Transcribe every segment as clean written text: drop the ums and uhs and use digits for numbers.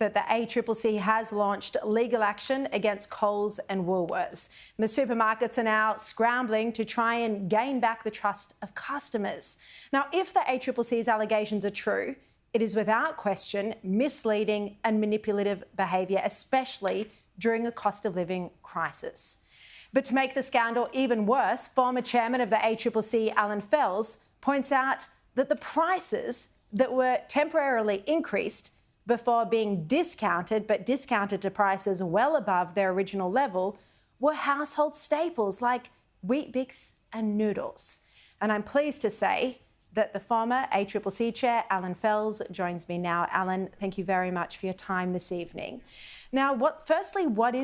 that the ACCC has launched legal action against Coles and Woolworths. And the supermarkets are now scrambling to try and gain back the trust of customers. Now, if the ACCC's allegations are true, it is without question misleading and manipulative behaviour, especially during a cost of living crisis. But to make the scandal even worse, former chairman of the ACCC, Allan Fels, points out that the prices that were temporarily increased before being discounted, but discounted to prices well above their original level, were household staples like Weet-Bix and noodles. And I'm pleased to say that the former ACCC chair, Allan Fels, joins me now. Allan, thank you very much for your time this evening. Now, what is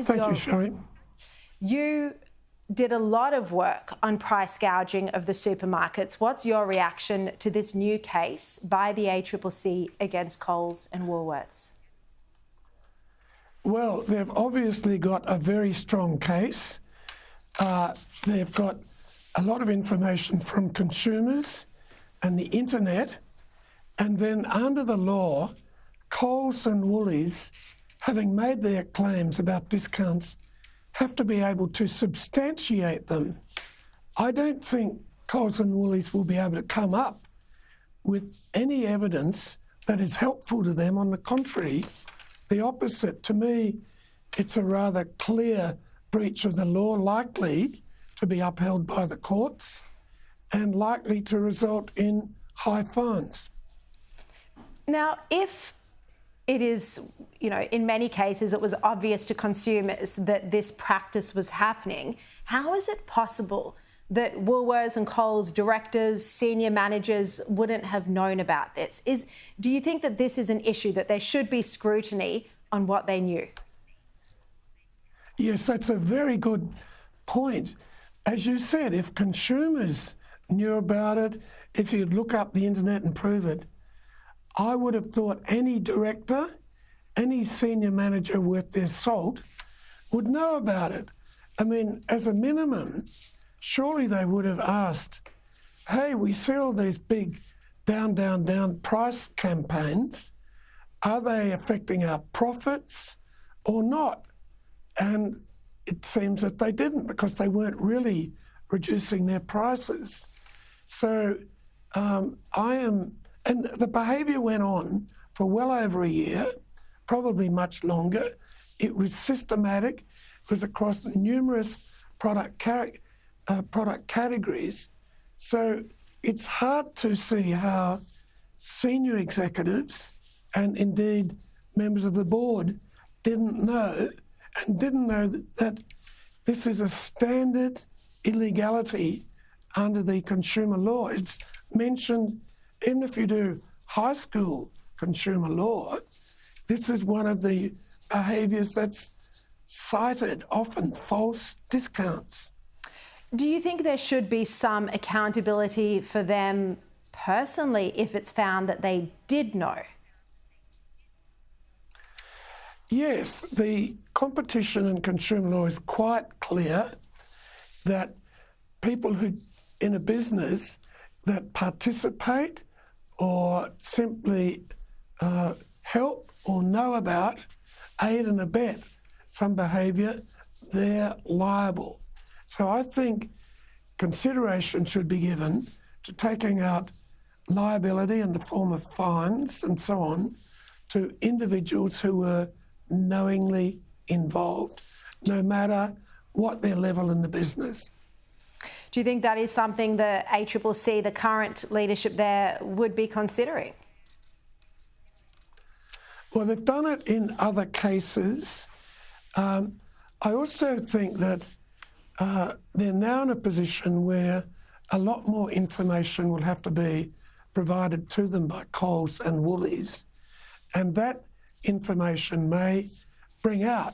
Thank you, Sharri. You did a lot of work on price gouging of the supermarkets. What's your reaction to this new case by the ACCC against Coles and Woolworths? Well, they've obviously got a very strong case. They've got a lot of information from consumers and the internet. And then under the law, Coles and Woolies, having made their claims about discounts, have to be able to substantiate them. I don't think Coles and Woolies will be able to come up with any evidence that is helpful to them. On the contrary, the opposite. To me, it's a rather clear breach of the law, likely to be upheld by the courts and likely to result in high fines. Now, if it is, in many cases, it was obvious to consumers that this practice was happening, how is it possible that Woolworths and Coles directors, senior managers wouldn't have known about this? Do you think that this is an issue, that there should be scrutiny on what they knew? Yes, that's a very good point. As you said, if consumers knew about it, if you'd look up the internet and prove it, I would have thought any director, any senior manager worth their salt would know about it. I mean, as a minimum, surely they would have asked, hey, we see all these big down, down, down price campaigns. Are they affecting our profits or not? And it seems that they didn't, because they weren't really reducing their prices. So and the behaviour went on for well over a year, probably much longer. It was systematic. It was across numerous product categories. So it's hard to see how senior executives and indeed members of the board didn't know that this is a standard illegality under the consumer law. It's mentioned, even if you do high school consumer law, this is one of the behaviours that's cited, often false discounts. Do you think there should be some accountability for them personally if it's found that they did know? Yes, the competition and consumer law is quite clear that people who in a business that participate or simply help or know about, aid and abet some behaviour, they're liable. So I think consideration should be given to taking out liability in the form of fines and so on to individuals who were knowingly involved, no matter what their level in the business. Do you think that is something the ACCC, the current leadership there, would be considering? Well, they've done it in other cases. I also think that they're now in a position where a lot more information will have to be provided to them by Coles and Woolies, and that information may bring out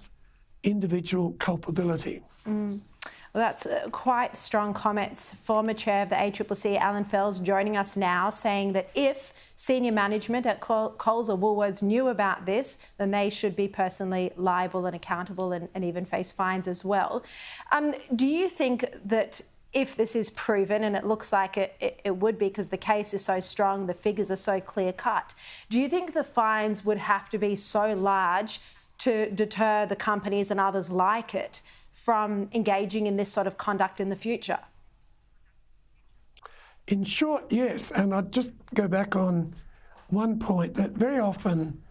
individual culpability. Well, that's quite strong comments. Former chair of the ACCC, Allan Fels, joining us now, saying that if senior management at Coles or Woolworths knew about this, then they should be personally liable and accountable and even face fines as well. Do you think that if this is proven, and it looks like it would be because the case is so strong, the figures are so clear-cut, do you think the fines would have to be so large to deter the companies and others like it from engaging in this sort of conduct in the future? In short, yes. And I'd just go back on one point, that very often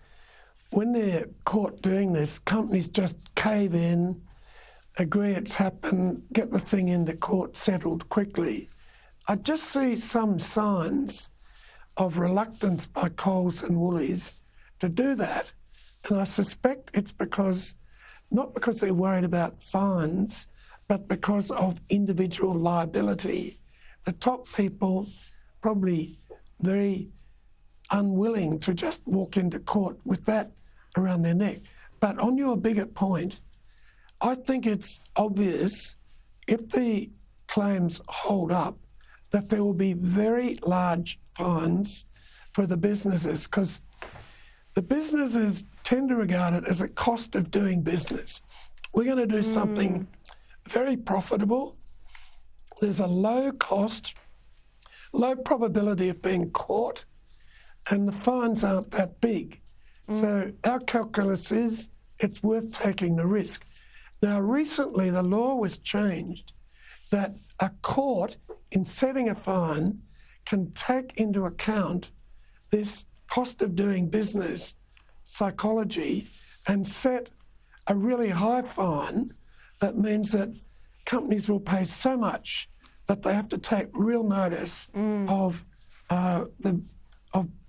when they're caught doing this, companies just cave in, agree it's happened, get the thing into court settled quickly. I just see some signs of reluctance by Coles and Woolies to do that. And I suspect it's not because they're worried about fines, but because of individual liability. The top people probably very unwilling to just walk into court with that around their neck. But on your bigger point, I think it's obvious, if the claims hold up, that there will be very large fines for the businesses, because the businesses tend to regard it as a cost of doing business. We're going to do something very profitable. There's a low cost, low probability of being caught, and the fines aren't that big. So our calculus is it's worth taking the risk. Now, recently the law was changed that a court, in setting a fine, can take into account this cost of doing business psychology and set a really high fine that means that companies will pay so much that they have to take real notice of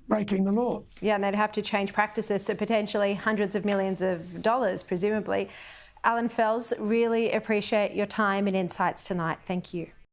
breaking the law. Yeah, and they'd have to change practices, so potentially hundreds of millions of dollars, presumably. Allan Fels, really appreciate your time and insights tonight. Thank you.